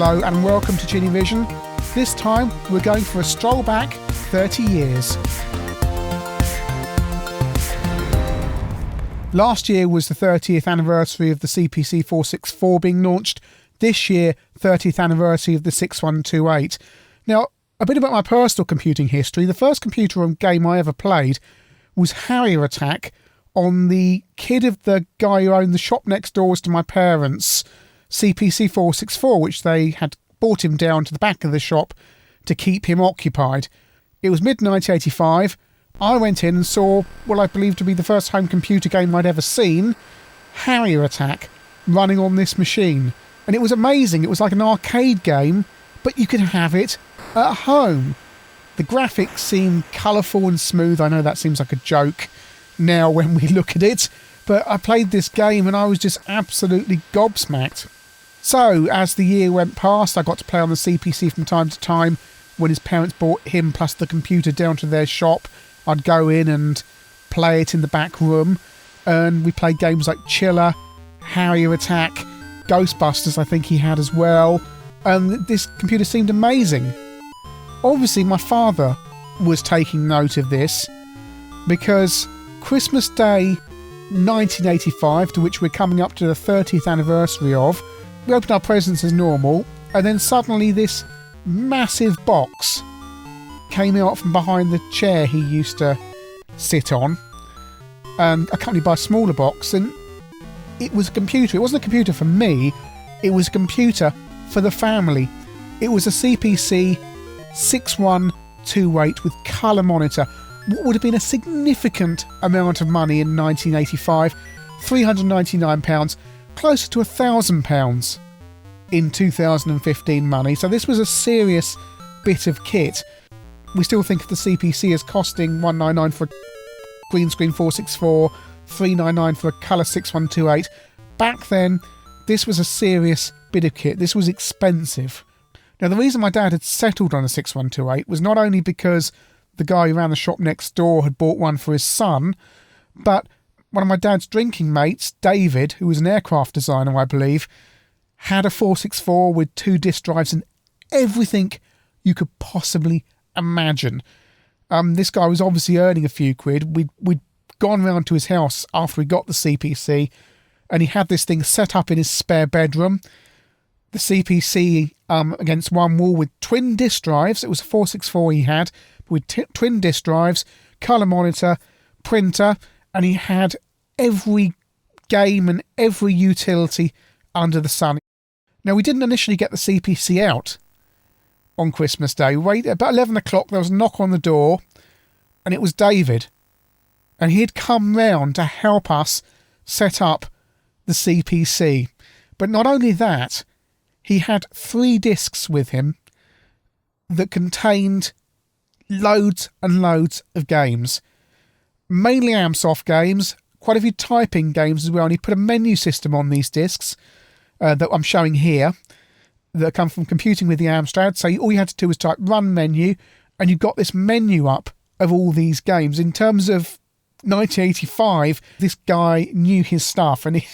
Hello and welcome to ChinnyVision. This time we're going for a stroll back 30 years. Last year was the 30th anniversary of the CPC 464 being launched. This year, 30th anniversary of the 6128. Now, a bit about my personal computing history. The first computer game I ever played was Harrier Attack on the kid of the guy who owned the shop next doors to my parents, CPC 464, which they had brought him down to the back of the shop to keep him occupied. It was mid-1985. I went in and saw what I believe to be the first home computer game I'd ever seen, Harrier Attack, running on this machine. And it was amazing. It was like an arcade game, but you could have it at home. The graphics seemed colourful and smooth. I know that seems like a joke now when we look at it, but I played this game and I was just absolutely gobsmacked. So, as the year went past, I got to play on the CPC from time to time. When his parents brought him plus the computer down to their shop, I'd go in and play it in the back room. And we played games like Chiller, Harrier Attack, Ghostbusters I think he had as well. And this computer seemed amazing. Obviously, my father was taking note of this because Christmas Day 1985, to which we're coming up to the 30th anniversary of, we opened our presents as normal, and then suddenly this massive box came out from behind the chair he used to sit on, and accompanied by a smaller box, and it was a computer. It wasn't a computer for me, it was a computer for the family. It was a CPC 6128 with colour monitor. What would have been a significant amount of money in 1985, £399, closer to £1,000 in 2015 money. So this was a serious bit of kit. We still think of the CPC as costing $199 for a green screen 464, $399 for a colour 6128. Back then, this was a serious bit of kit. This was expensive. Now, the reason my dad had settled on a 6128 was not only because the guy who ran the shop next door had bought one for his son, but one of my dad's drinking mates, David, who was an aircraft designer, I believe, had a 464 with 2 disk drives and everything you could possibly imagine. This guy was obviously earning a few quid. We'd gone round to his house after we got the CPC, and he had this thing set up in his spare bedroom. The CPC against one wall with twin disk drives. It was a 464 he had, with twin disk drives, colour monitor, printer, and he had every game and every utility under the sun. Now, we didn't initially get the CPC out on Christmas Day. About 11 o'clock, there was a knock on the door, and it was David. And he had come round to help us set up the CPC. But not only that, he had 3 discs with him that contained loads and loads of games. Mainly Amsoft games, quite a few typing games as well, and he put a menu system on these discs that I'm showing here that come from computing with the Amstrads. So all you had to do was type run menu, and you got this menu up of all these games. In terms of 1985, this guy knew his stuff, and he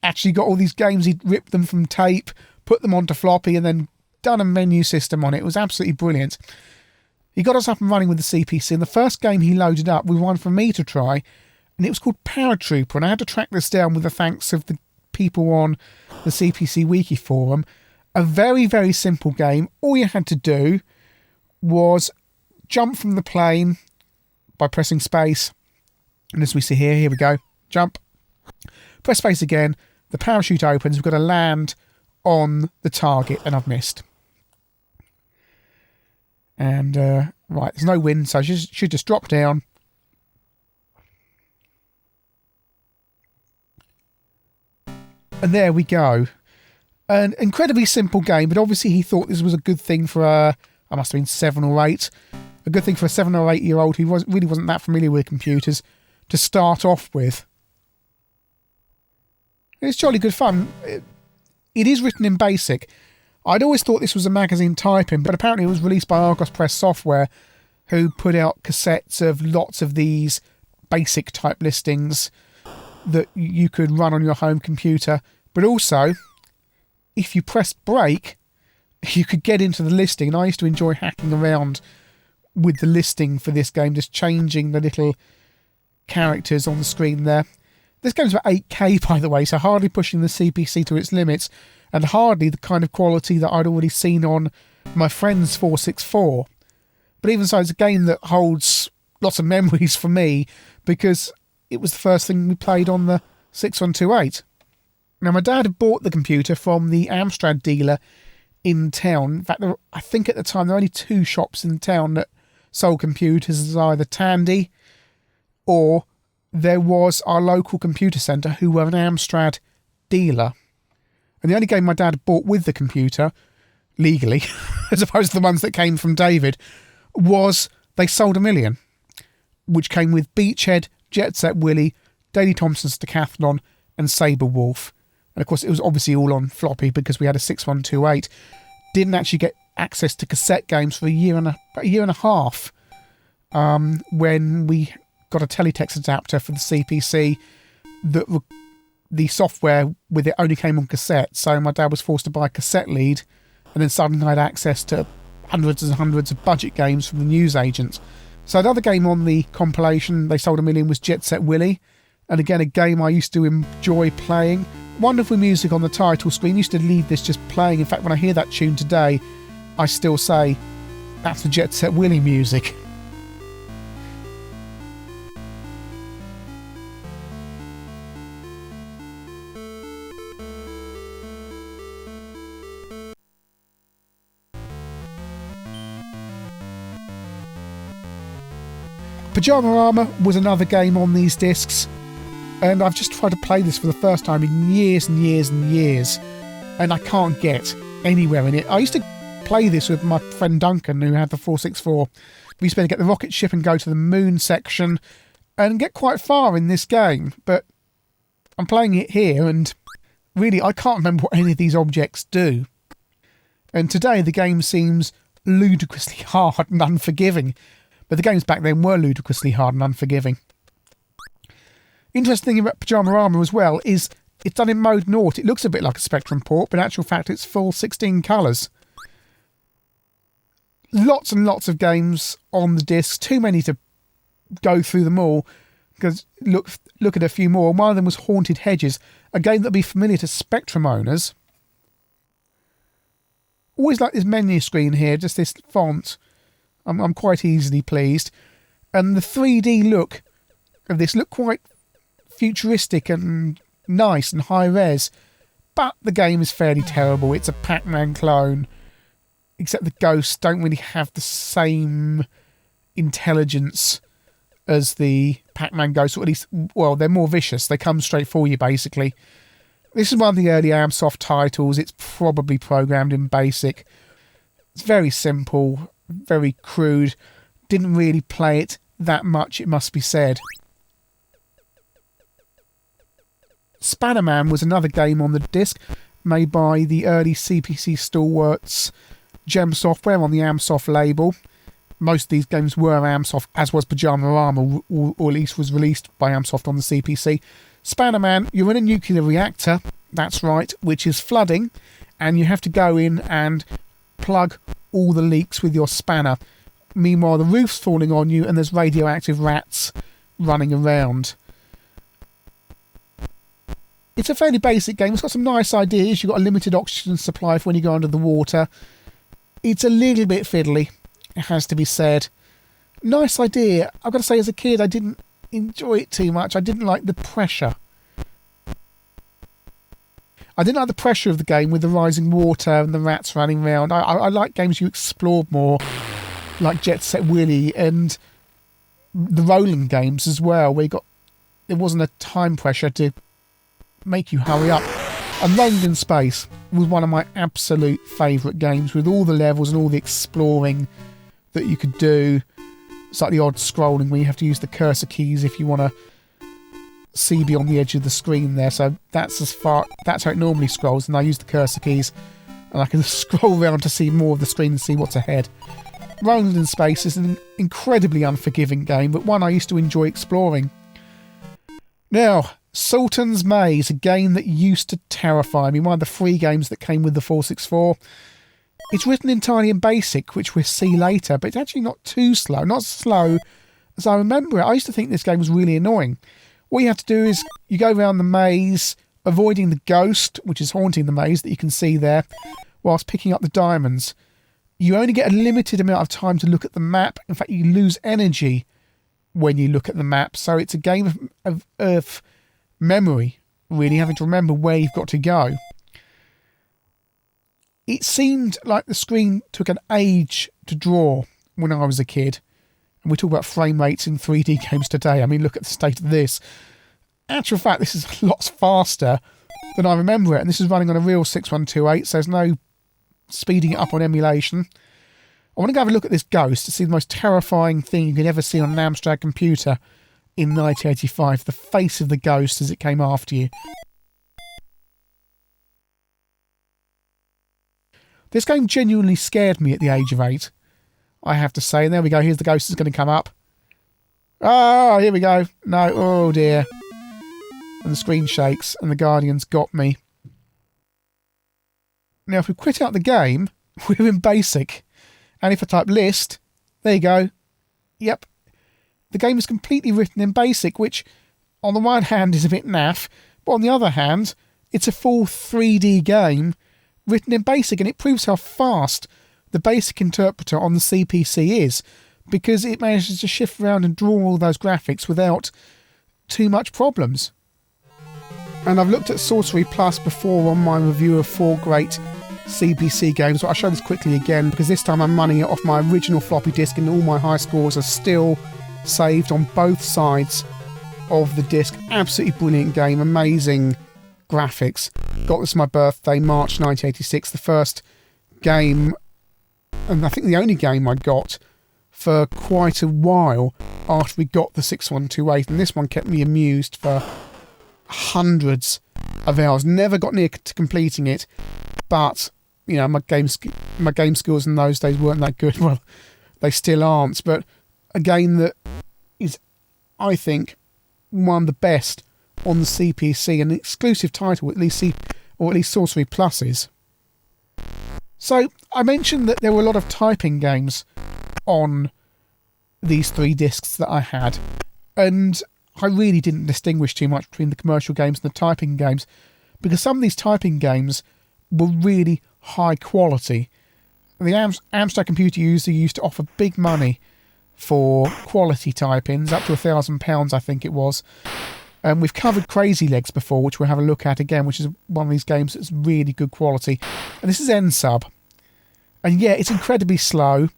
actually got all these games. He'd ripped them from tape, put them onto floppy, and then done a menu system on it. It was absolutely brilliant. He got us up and running with the CPC, and the first game he loaded up was one for me to try, and it was called Paratrooper, and I had to track this down with the thanks of the people on the CPC Wiki forum. A very, very simple game. All you had to do was jump from the plane by pressing space, and as we see here we go, jump, press space again, the parachute opens, we've got to land on the target, and I've missed. And, right, there's no wind, so I should just drop down. And there we go. An incredibly simple game, but obviously he thought this was a good thing for I must have been 7 or 8. A good thing for a 7 or 8 year old who really wasn't that familiar with computers to start off with. It's jolly good fun. It is written in BASIC. I'd always thought this was a magazine typing, but apparently it was released by Argos Press Software, who put out cassettes of lots of these BASIC type listings that you could run on your home computer. But also, if you press break, you could get into the listing, and I used to enjoy hacking around with the listing for this game, just changing the little characters on the screen there. This game's about 8K, by the way, so hardly pushing the CPC to its limits, and hardly the kind of quality that I'd already seen on my friend's 464. But even so, it's a game that holds lots of memories for me, because it was the first thing we played on the 6128. Now, my dad had bought the computer from the Amstrad dealer in town. In fact, I think at the time there were only 2 shops in town that sold computers. It was either Tandy or there was our local computer centre, who were an Amstrad dealer. And the only game my dad bought with the computer, legally, as opposed to the ones that came from David, was They Sold a Million, which came with Beachhead, Set Willy, Daley Thompson's Decathlon, and Sabre Wolf. And of course, it was obviously all on floppy because we had a 6128. Didn't actually get access to cassette games for a year and a half when we got a teletext adapter for the CPC. The software with it only came on cassette, so my dad was forced to buy a cassette lead, and then suddenly I had access to hundreds and hundreds of budget games from the newsagents. So another game on the compilation They Sold a Million was Set Willy, and again a game I used to enjoy playing. Wonderful music on the title screen. Used to leave this just playing. In fact, when I hear that tune today, I still say that's the Set Willy music. Pyjama Rama was another game on these discs, and I've just tried to play this for the first time in years and years and years, and I can't get anywhere in it. I used to play this with my friend Duncan, who had the 464. We used to be able to get the rocket ship and go to the moon section and get quite far in this game, but I'm playing it here, and really I can't remember what any of these objects do. And today the game seems ludicrously hard and unforgiving, but the games back then were ludicrously hard and unforgiving. Interesting thing about Pyjama Rama as well is it's done in mode naught. It looks a bit like a Spectrum port, but in actual fact it's full 16 colours. Lots and lots of games on the disc, too many to go through them all, because look at a few more. One of them was Haunted Hedges, a game that would be familiar to Spectrum owners. Always like this menu screen here, just this font. I'm quite easily pleased. And the 3D look of this looked quite futuristic and nice and high res, but the game is fairly terrible. It's a Pac-Man clone, except the ghosts don't really have the same intelligence as the Pac-Man ghosts, or at least, well, they're more vicious. They come straight for you, basically. This is one of the early Amsoft titles. It's probably programmed in BASIC. It's very simple, very crude. Didn't really play it that much, it must be said. Spannerman was another game on the disc, made by the early CPC stalwarts Gem Software on the Amsoft label. Most of these games were Amsoft, as was Pyjama Rama, or at least was released by Amsoft on the CPC. Spannerman, you're in a nuclear reactor, that's right, which is flooding, and you have to go in and plug all the leaks with your spanner. Meanwhile, the roof's falling on you and there's radioactive rats running around. It's a fairly basic game. It's got some nice ideas. You've got a limited oxygen supply for when you go under the water. It's a little bit fiddly, it has to be said. Nice idea. I've got to say, as a kid, I didn't enjoy it too much. I didn't like the pressure. I didn't like the pressure of the game with the rising water and the rats running around. I like games you explored more, like Set Willy and the rolling games as well, where there wasn't a time pressure to make you hurry up. And Roland in Space was one of my absolute favourite games, with all the levels and all the exploring that you could do. It's like the odd scrolling where you have to use the cursor keys if you want to see beyond the edge of the screen there. So that's how it normally scrolls, and I use the cursor keys and I can scroll around to see more of the screen and see what's ahead. Roland in Space is an incredibly unforgiving game, but one I used to enjoy exploring. Now, Sultans Maze, a game that used to terrify me, one of the free games that came with the 464. It's written entirely in BASIC, which we'll see later, but it's actually not too slow. Not as slow as I remember it. I used to think this game was really annoying. What you have to do is you go around the maze, avoiding the ghost, which is haunting the maze that you can see there, whilst picking up the diamonds. You only get a limited amount of time to look at the map. In fact, you lose energy when you look at the map. So it's a game of memory, really, having to remember where you've got to go. It seemed like the screen took an age to draw when I was a kid. And we talk about frame rates in 3D games today. I mean, look at the state of this. Actual fact, this is lots faster than I remember it. And this is running on a real 6128, so there's no speeding it up on emulation. I want to go have a look at this ghost to see the most terrifying thing you could ever see on an Amstrad computer in 1985. The face of the ghost as it came after you. This game genuinely scared me at the age of 8, I have to say. And there we go, here's the ghost that's going to come up. Oh, here we go. No, oh dear. And the screen shakes, and the Guardian's got me. Now, if we quit out the game, we're in BASIC. And if I type list, there you go. Yep. The game is completely written in BASIC, which, on the one hand, is a bit naff, but on the other hand, it's a full 3D game written in BASIC, and it proves how fast the BASIC interpreter on the CPC is, because it manages to shift around and draw all those graphics without too much problems. And I've looked at Sorcery Plus before on my review of 4 great CPC games, but I'll show this quickly again, because this time I'm running it off my original floppy disk and all my high scores are still saved on both sides of the disc. Absolutely brilliant game, amazing graphics. Got this for my birthday, March 1986, the first game, and I think the only game I got for quite a while after we got the 6128, and this one kept me amused for hundreds of hours. Never got near to completing it, but you know, my game skills in those days weren't that good. Well, they still aren't, but a game that is, I think, one of the best on the CPC, an exclusive title, at least Sorcery Plus is. So I mentioned that there were a lot of typing games on these 3 discs that I had, and I really didn't distinguish too much between the commercial games and the typing games, because some of these typing games were really high quality. The Amstrad computer user used to offer big money for quality type-ins, up to £1,000 I think it was. We've covered Crazy Legs before, which we'll have a look at again, which is one of these games that's really good quality. And this is N-Sub. And yeah, it's incredibly slow,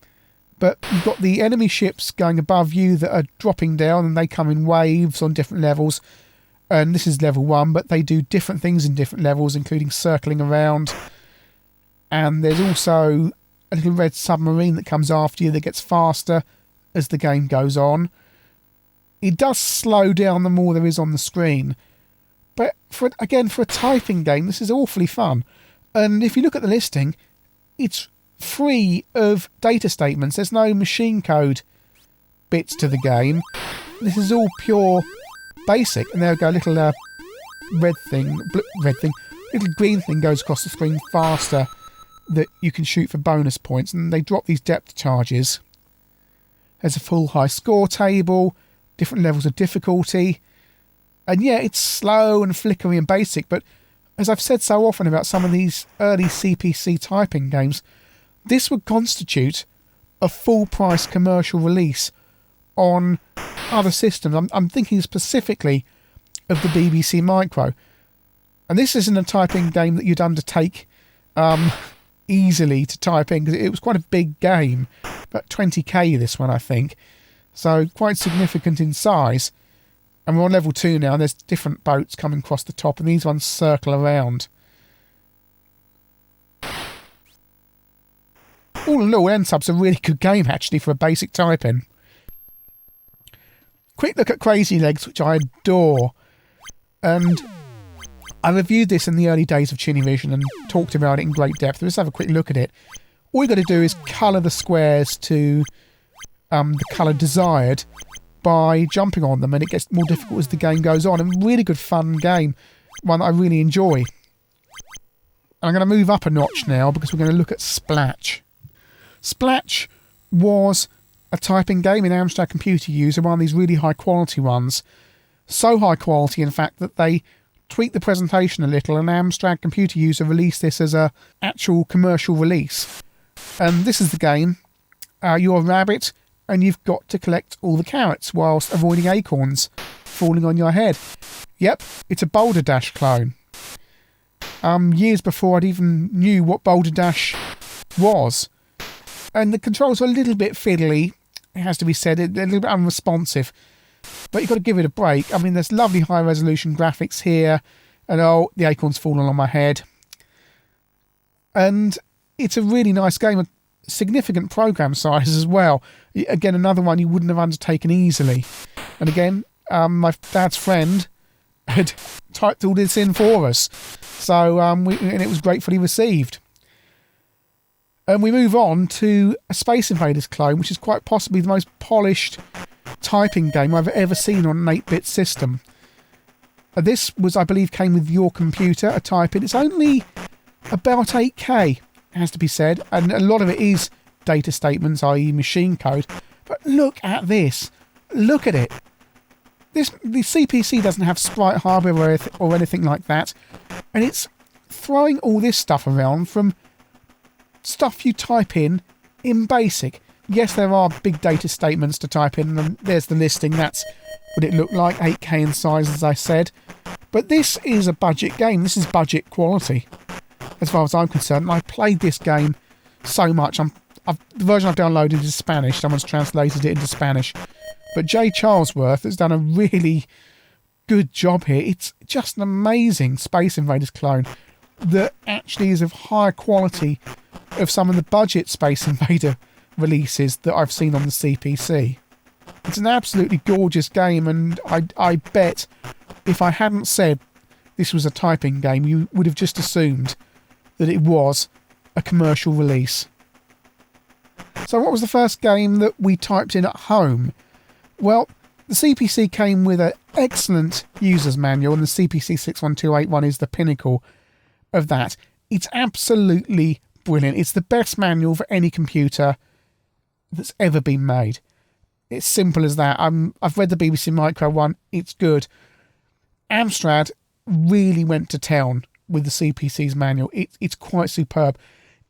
but you've got the enemy ships going above you that are dropping down, and they come in waves on different levels. And this is level 1, but they do different things in different levels, including circling around. And there's also a little red submarine that comes after you that gets faster as the game goes on. It does slow down the more there is on the screen. But for a typing game, this is awfully fun. And if you look at the listing, it's free of data statements. There's no machine code bits to the game. This is all pure BASIC. And there we go, little little green thing goes across the screen faster that you can shoot for bonus points. And they drop these depth charges. There's a full high score table, different levels of difficulty. And yeah, it's slow and flickery and basic, but as I've said so often about some of these early CPC typing games, this would constitute a full-price commercial release on other systems. I'm thinking specifically of the BBC Micro. And this isn't a typing game that you'd undertake easily to type in, because it was quite a big game. About 20k this one, I think. So quite significant in size. And we're on level 2 now, and there's different boats coming across the top, and these ones circle around. All in all, N-Sub's a really good game, actually, for a basic type-in. Quick look at Crazy Legs, which I adore. And I reviewed this in the early days of ChinnyVision and talked about it in great depth. Let's have a quick look at it. All you've got to do is colour the squares to the colour desired by jumping on them, and it gets more difficult as the game goes on. A really good fun game, one that I really enjoy. I'm going to move up a notch now because we're going to look at Splatch. Splatch was a typing game in Amstrad Computer User, one of these really high quality ones. So high quality, in fact, that they tweaked the presentation a little, and Amstrad Computer User released this as a actual commercial release. And this is the game. You're a rabbit, and you've got to collect all the carrots whilst avoiding acorns falling on your head. Yep, it's a Boulder Dash clone. Years before I'd even knew what Boulder Dash was. And the controls are a little bit fiddly, it has to be said, a little bit unresponsive. But you've got to give it a break. I mean, there's lovely high-resolution graphics here, and oh, the acorn's fallen on my head. And it's a really nice game, a significant program size as well. Again, another one you wouldn't have undertaken easily. And again, my dad's friend had typed all this in for us. So, and it was gratefully received. And we move on to a Space Invaders clone, which is quite possibly the most polished typing game I've ever seen on an 8-bit system. This was, I believe, came with your computer, a type-in. It's only about 8K, has to be said, and a lot of it is data statements, i.e. machine code. But look at this. Look at it. The CPC doesn't have sprite hardware or anything like that, and it's throwing all this stuff around from stuff you type in BASIC. Yes, there are big data statements to type in, and there's the listing. That's what it looked like, 8K in size, as I said. But this is a budget game. This is budget quality, as far as I'm concerned. I played this game so much. The version I've downloaded is Spanish. Someone's translated it into Spanish. But Jay Charlesworth has done a really good job here. It's just an amazing Space Invaders clone that actually is of higher quality of some of the budget Space Invader releases that I've seen on the CPC. It's an absolutely gorgeous game, and I bet if I hadn't said this was a typing game, you would have just assumed that it was a commercial release. So what was the first game that we typed in at home? Well, the CPC came with an excellent user's manual, and the CPC 61281 is the pinnacle of that. It's absolutely brilliant. It's the best manual for any computer that's ever been made. It's simple as that. I've read the BBC Micro one. It's good. Amstrad really went to town with the CPC's manual. It's quite superb.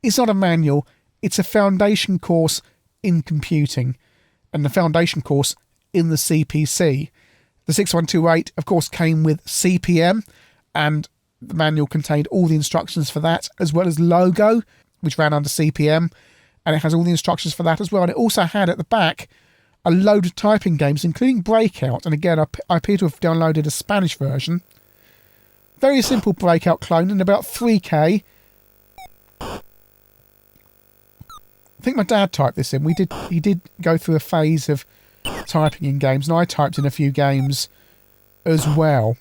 It's not a manual. It's a foundation course in computing, and the foundation course in the CPC. The 6128, of course, came with CPM, and the manual contained all the instructions for that, as well as Logo, which ran under CPM, and it has all the instructions for that as well. And it also had at the back a load of typing games, including Breakout. And again, I appear to have downloaded a Spanish version. Very simple Breakout clone, and about 3K. I think my dad typed this in. He did go through a phase of typing in games, and I typed in a few games as well.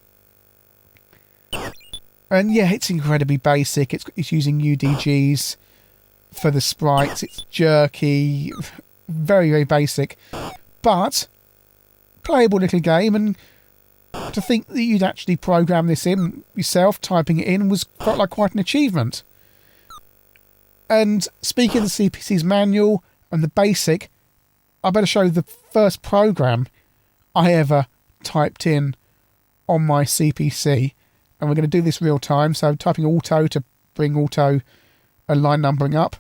And yeah, it's incredibly basic. It's using UDGs for the sprites. It's jerky, very, very basic, but playable little game. And to think that you'd actually program this in yourself, typing it in, felt like quite an achievement. And speaking of the CPC's manual and the basic, I better show the first program I ever typed in on my CPC. And we're going to do this real time, so typing auto to bring auto and line numbering up.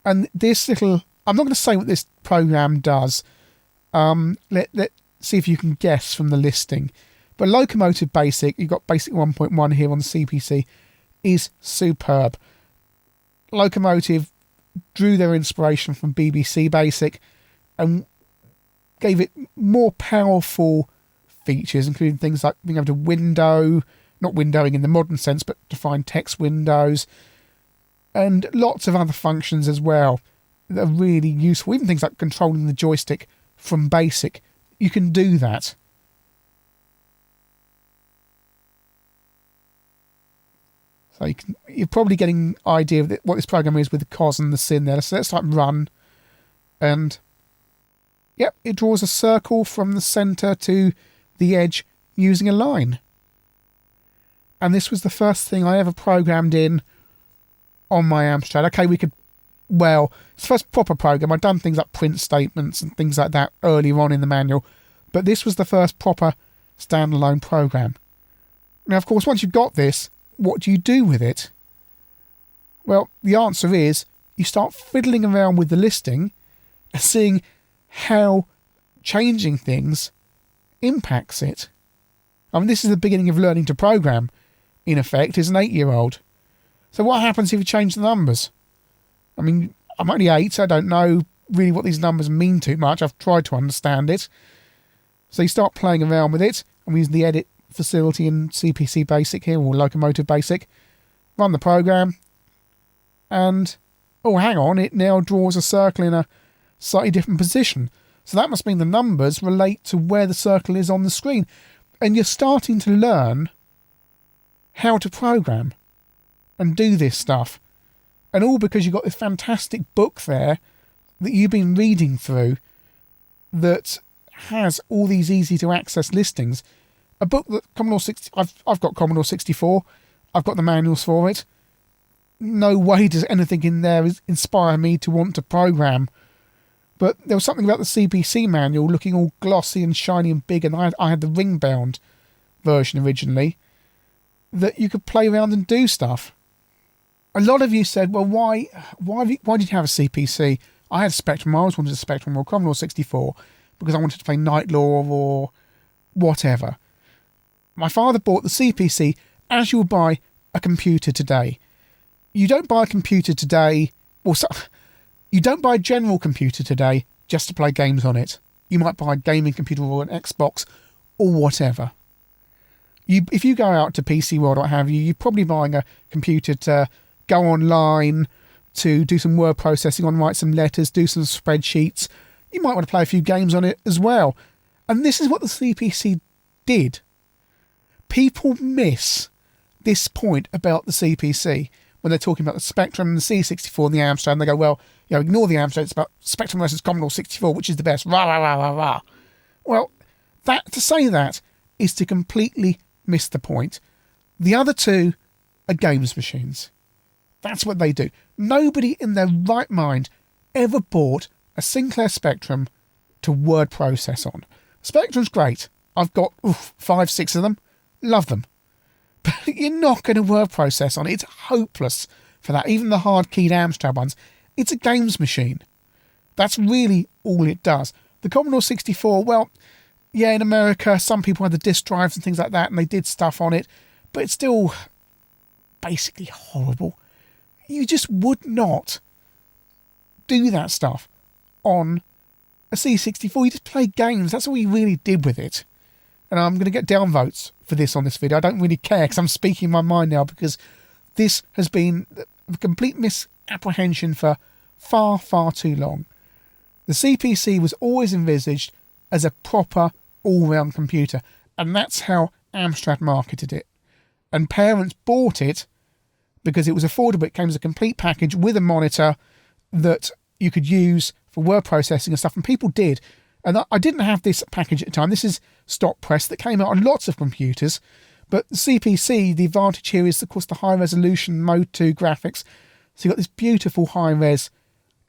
And this little, I'm not going to say what this program does. Let's see if you can guess from the listing. But Locomotive Basic, you've got Basic 1.1 here on the CPC, is superb. Locomotive drew their inspiration from BBC Basic and gave it more powerful features, including things like being able to window, not windowing in the modern sense, but define text windows, and lots of other functions as well that are really useful. Even things like controlling the joystick from BASIC, you can do that. So you're probably getting an idea of what this program is with the cos and the sin there. So let's type run, and yep, it draws a circle from the centre to the edge using a line. And this was the first thing I ever programmed in on my Amstrad. Okay, it's the first proper program. I'd done things like print statements and things like that earlier on in the manual, but this was the first proper standalone program. Now, of course, once you've got this, what do you do with it? Well, the answer is you start fiddling around with the listing and seeing how changing things impacts it. I mean, this is the beginning of learning to program, in effect, as an 8-year-old. So what happens if you change the numbers? I mean, I'm only 8, so I don't know really what these numbers mean too much. I've tried to understand it. So you start playing around with it. I'm using the edit facility in CPC Basic here, or Locomotive Basic. Run the program. And, oh, hang on, it now draws a circle in a slightly different position. So that must mean the numbers relate to where the circle is on the screen. And you're starting to learn how to program and do this stuff. And all because you've got this fantastic book there that you've been reading through that has all these easy to access listings. A book that I've got Commodore 64. I've got the manuals for it. No way does anything in there inspire me to want to program. But there was something about the CPC manual looking all glossy and shiny and big, and I had the ring-bound version originally, that you could play around and do stuff. A lot of you said, well, why did you have a CPC? I had a Spectrum. I always wanted a Spectrum or Commodore 64 because I wanted to play Night Law or whatever. My father bought the CPC as you would buy a computer today. You don't buy a computer today, you don't buy a general computer today just to play games on it. You might buy a gaming computer or an Xbox or whatever. If you go out to PC World or what have you, you're probably buying a computer to go online, to do some word processing on, write some letters, do some spreadsheets. You might want to play a few games on it as well. And this is what the CPC did. People miss this point about the CPC when they're talking about the Spectrum and the C64 and the Amstrad, and they go, well, ignore the Amstrad, it's about Spectrum versus Commodore 64, which is the best, rah, rah, rah, rah, rah. Well, to say that is to completely miss the point. The other two are games machines. That's what they do. Nobody in their right mind ever bought a Sinclair Spectrum to word process on. Spectrum's great. I've got 5, 6 of them. Love them. But you're not going to word process on it. It's hopeless for that. Even the hard-keyed Amstrad ones. It's a games machine. That's really all it does. The Commodore 64, well, yeah, in America, some people had the disk drives and things like that, and they did stuff on it, but it's still basically horrible. You just would not do that stuff on a C64. You just play games. That's all you really did with it. And I'm going to get downvotes for this on this video. I don't really care because I'm speaking my mind now, because this has been a complete misapprehension for far, far too long. The CPC was always envisaged as a proper all-round computer, and that's how Amstrad marketed it. And parents bought it because it was affordable. It came as a complete package with a monitor that you could use for word processing and stuff, and people did. And I didn't have this package at the time. This is stock press that came out on lots of computers. But the CPC, the advantage here is, of course, the high-resolution Mode 2 graphics. So you've got this beautiful high-res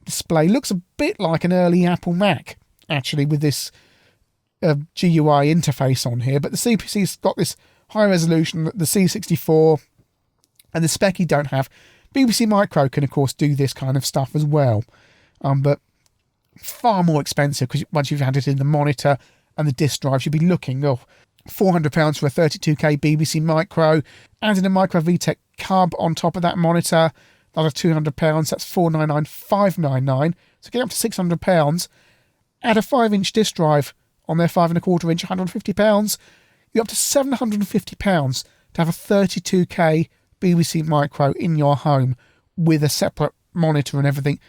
display. Looks a bit like an early Apple Mac, actually, with this GUI interface on here. But the CPC's got this high-resolution that the C64 and the spec you don't have. BBC Micro can, of course, do this kind of stuff as well. But far more expensive, because once you've added in the monitor and the disk drives, you'd be looking £400 for a 32K BBC Micro, adding a Micro VTech Cub on top of that monitor, another £200, that's £499,599, so get up to £600. Add a 5-inch disk drive on their 5.25 inch, £150. You're up to £750 to have a 32K BBC Micro in your home with a separate monitor and everything.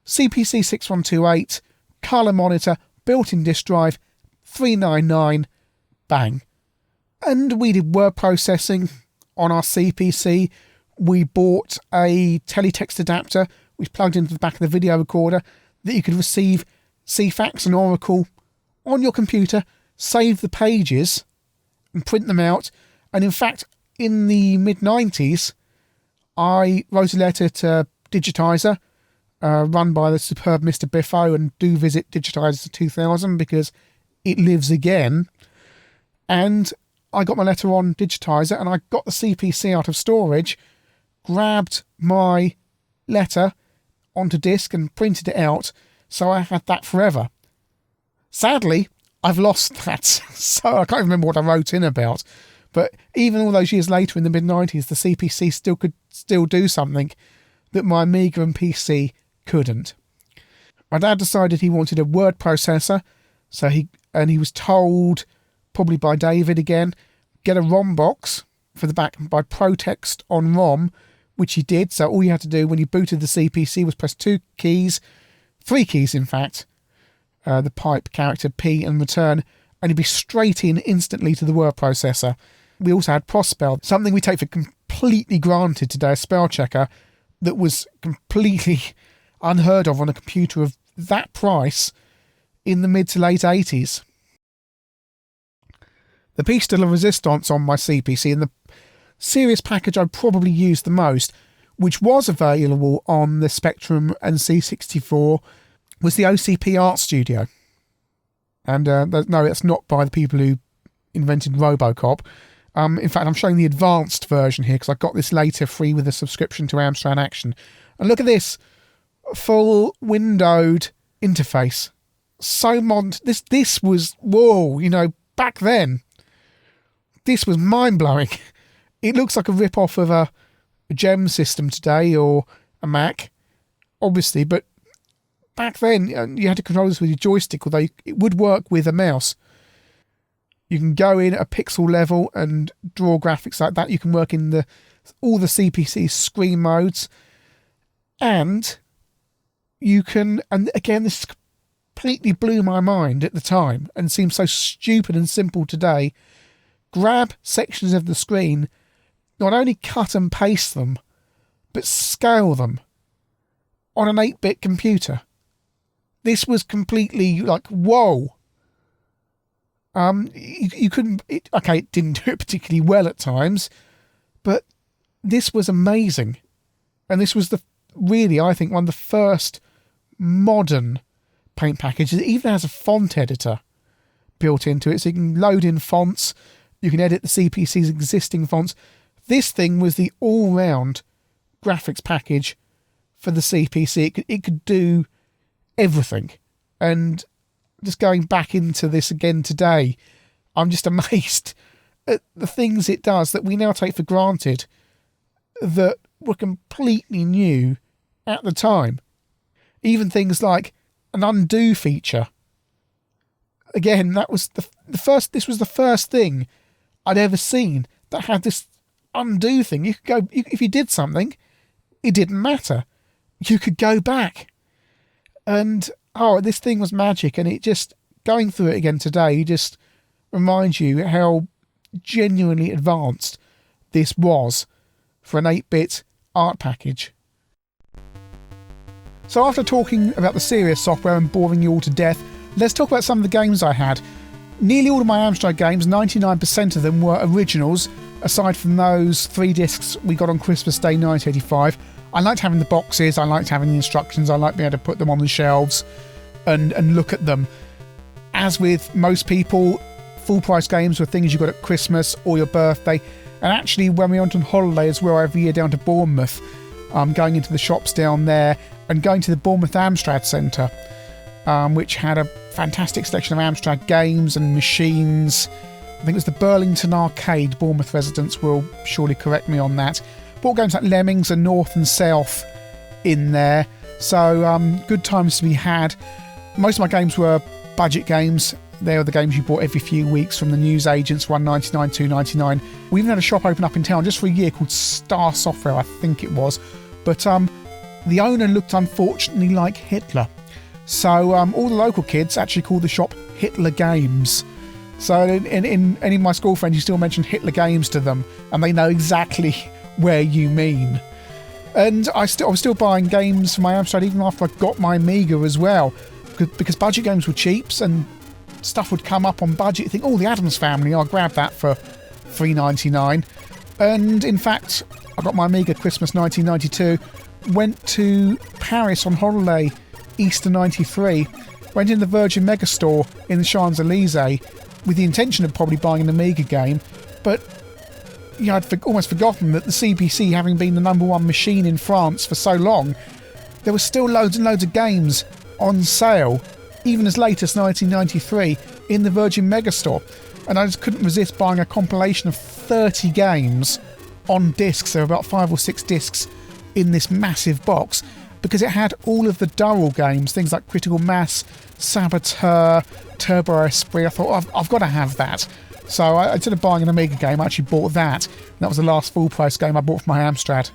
CPC 6128, colour monitor, built-in disk drive, $399, bang. And we did word processing on our CPC. We bought a teletext adapter which plugged into the back of the video recorder that you could receive CFAX and Oracle on your computer, save the pages and print them out. And in fact, in the mid-90s, I wrote a letter to Digitizer, run by the superb Mr. Biffo, and do visit Digitizer 2000 because it lives again. And I got my letter on Digitizer, and I got the CPC out of storage, grabbed my letter onto disk and printed it out, so I had that forever. Sadly, I've lost that, so I can't remember what I wrote in about. But even all those years later in the mid-90s, the CPC still could do something that my Amiga and PC couldn't. My dad decided he wanted a word processor, so he was told, probably by David again, get a ROM box for the back by ProText on ROM, which he did. So all you had to do when you booted the CPC was press 3 keys in fact, the pipe character P and return, and you'd be straight in instantly to the word processor. We also had Prospell, something we take for completely granted today, a spell checker that was completely unheard of on a computer of that price in the mid to late 80s. The piece de la resistance on my CPC, and the serious package I probably used the most, which was available on the Spectrum and C64, was the OCP Art Studio. And no, it's not by the people who invented Robocop. In fact, I'm showing the advanced version here because I got this later free with a subscription to Amstrad Action. And look at this full windowed interface. So modern. This was, whoa, back then. This was mind-blowing. It looks like a rip-off of a GEM system today or a Mac, obviously, but back then you had to control this with your joystick, although it would work with a mouse. You can go in at a pixel level and draw graphics like that. You can work in all the CPC screen modes. And you can, and again, this completely blew my mind at the time and seems so stupid and simple today, grab sections of the screen, not only cut and paste them, but scale them on an 8-bit computer. This was completely like, whoa. You couldn't, it didn't do it particularly well at times, but this was amazing. And this was really, I think, one of the first modern paint packages. It even has a font editor built into it, so you can load in fonts, you can edit the CPC's existing fonts. This thing was the all-round graphics package for the CPC. It could do everything. And just going back into this again today, I'm just amazed at the things it does that we now take for granted that were completely new at the time. Even things like an undo feature. Again, that was this was the first thing I'd ever seen that had this undo thing. You could go, if you did something, it didn't matter. You could go back. And this thing was magic, and it just, going through it again today, just reminds you how genuinely advanced this was for an 8-bit art package. So after talking about the serious software and boring you all to death, let's talk about some of the games I had. Nearly all of my Amstrad games, 99% of them were originals, aside from those 3 discs we got on Christmas Day 1985. I liked having the boxes, I liked having the instructions, I liked being able to put them on the shelves and look at them. As with most people, full price games were things you got at Christmas or your birthday. And actually, when we went on holiday as well every year down to Bournemouth, going into the shops down there and going to the Bournemouth Amstrad Centre, which had a fantastic selection of Amstrad games and machines. I think it was the Burlington Arcade. Bournemouth residents will surely correct me on that. Bought games like Lemmings and North and South in there. So good times to be had. Most of my games were budget games. They were the games you bought every few weeks from the newsagents, $1.99, $2.99. We even had a shop open up in town just for a year called Star Software, I think it was. But the owner looked unfortunately like Hitler. So all the local kids actually called the shop Hitler Games. So in any of my school friends, you still mention Hitler Games to them, and they know exactly where you mean. And I was still buying games for my Amstrad even after I got my Amiga as well, because budget games were cheap and stuff would come up on budget. You think, the Addams Family, I'll grab that for $3.99. And in fact, I got my Amiga Christmas 1992, went to Paris on holiday Easter 93, went in the Virgin Megastore in the Champs-Elysees with the intention of probably buying an Amiga game, but I'd almost forgotten that the CPC, having been the #1 machine in France for so long, there were still loads and loads of games on sale, even as late as 1993, in the Virgin Megastore. And I just couldn't resist buying a compilation of 30 games on discs. There were about 5 or 6 discs in this massive box, because it had all of the Durrell games, things like Critical Mass, Saboteur, Turbo Esprit. I thought, I've got to have that. So instead of buying an Amiga game, I actually bought that. And that was the last full price game I bought for my Amstrad.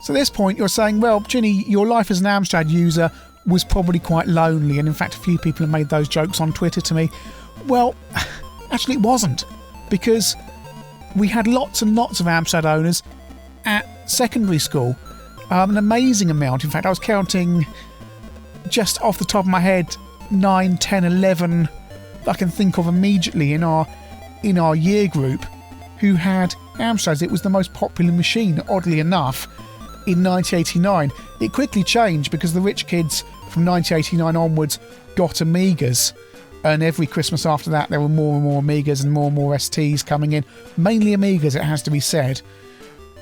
So at this point, you're saying, well, Chinny, your life as an Amstrad user was probably quite lonely. And in fact, a few people have made those jokes on Twitter to me. Well, actually it wasn't. Because we had lots and lots of Amstrad owners at secondary school. An amazing amount. In fact, I was counting just off the top of my head 9, 10, 11 I can think of immediately in our year group who had Amstrads. It was the most popular machine, oddly enough, in 1989. It quickly changed because the rich kids from 1989 onwards got Amigas, and every Christmas after that there were more and more Amigas and more STs coming in. Mainly Amigas, it has to be said,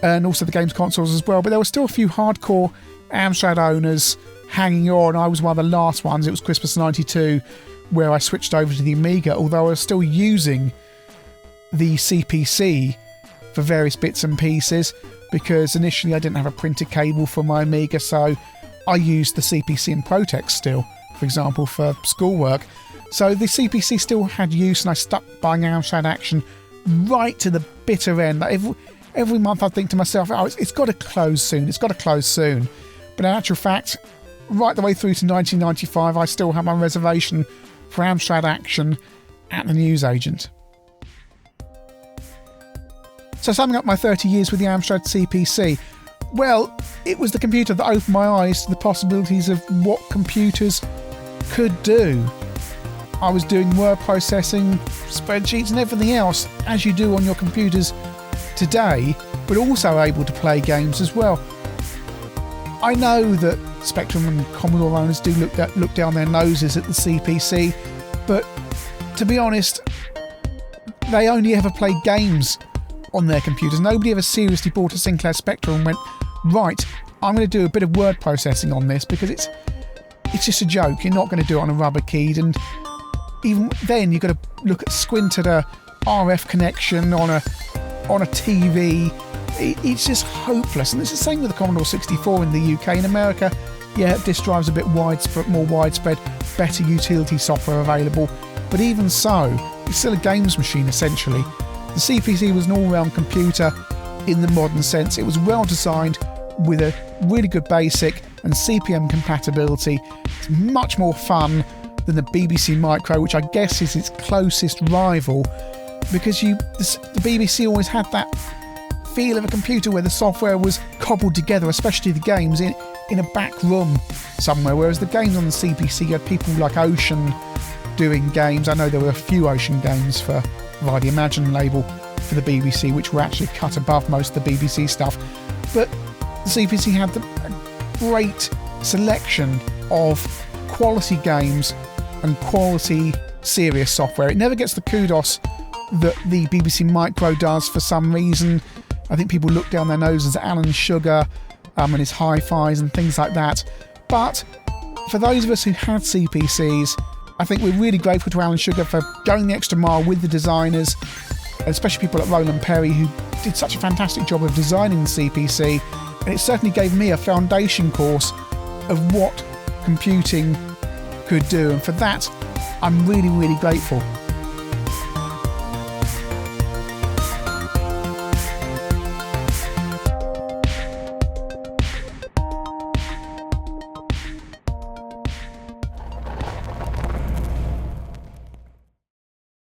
and also the games consoles as well. But there were still a few hardcore Amstrad owners hanging on. I was one of the last ones. It was Christmas 92 where I switched over to the Amiga, although I was still using the CPC for various bits and pieces, because initially I didn't have a printed cable for my Amiga, so I used the CPC and Protex still, for example, for schoolwork. So the CPC still had use, and I stuck buying Amstrad action right to the bitter end. Like every month I'd think to myself, oh, it's got to close soon, it's got to close soon. But in actual fact, right the way through to 1995, I still had my reservation for Amstrad action at the newsagent. So summing up my 30 years with the Amstrad CPC, well, it was the computer that opened my eyes to the possibilities of what computers could do. I was doing word processing, spreadsheets and everything else, as you do on your computers today, but also able to play games as well. I know that Spectrum and Commodore owners do look down their noses at the CPC, but to be honest, they only ever played games on their computers. Nobody ever seriously bought a Sinclair Spectrum and went, right, I'm going to do a bit of word processing on this, because it's just a joke. You're not going to do it on a rubber keyed, and even then you've got to squint at a RF connection on a TV. It's just hopeless. And it's the same with the Commodore 64 in the UK. In America, yeah, disk drives a bit more widespread, better utility software available, but even so, it's still a games machine essentially. The CPC was an all-round computer in the modern sense. It was well designed with a really good BASIC and CP/M compatibility. It's much more fun than the BBC Micro, which I guess is its closest rival, because the BBC always had that feel of a computer where the software was cobbled together, especially the games, in a back room somewhere, whereas the games on the CPC, you had people like Ocean doing games. I know there were a few Ocean games via the Imagine label for the BBC, which were actually cut above most of the BBC stuff. But the CPC had a great selection of quality games and quality serious software. It never gets the kudos that the BBC Micro does for some reason. I think people look down their noses at Alan Sugar and his hi-fis and things like that. But for those of us who had CPCs, I think we're really grateful to Alan Sugar for going the extra mile with the designers, especially people like Roland Perry, who did such a fantastic job of designing the CPC, and it certainly gave me a foundation course of what computing could do, and for that I'm really, really grateful.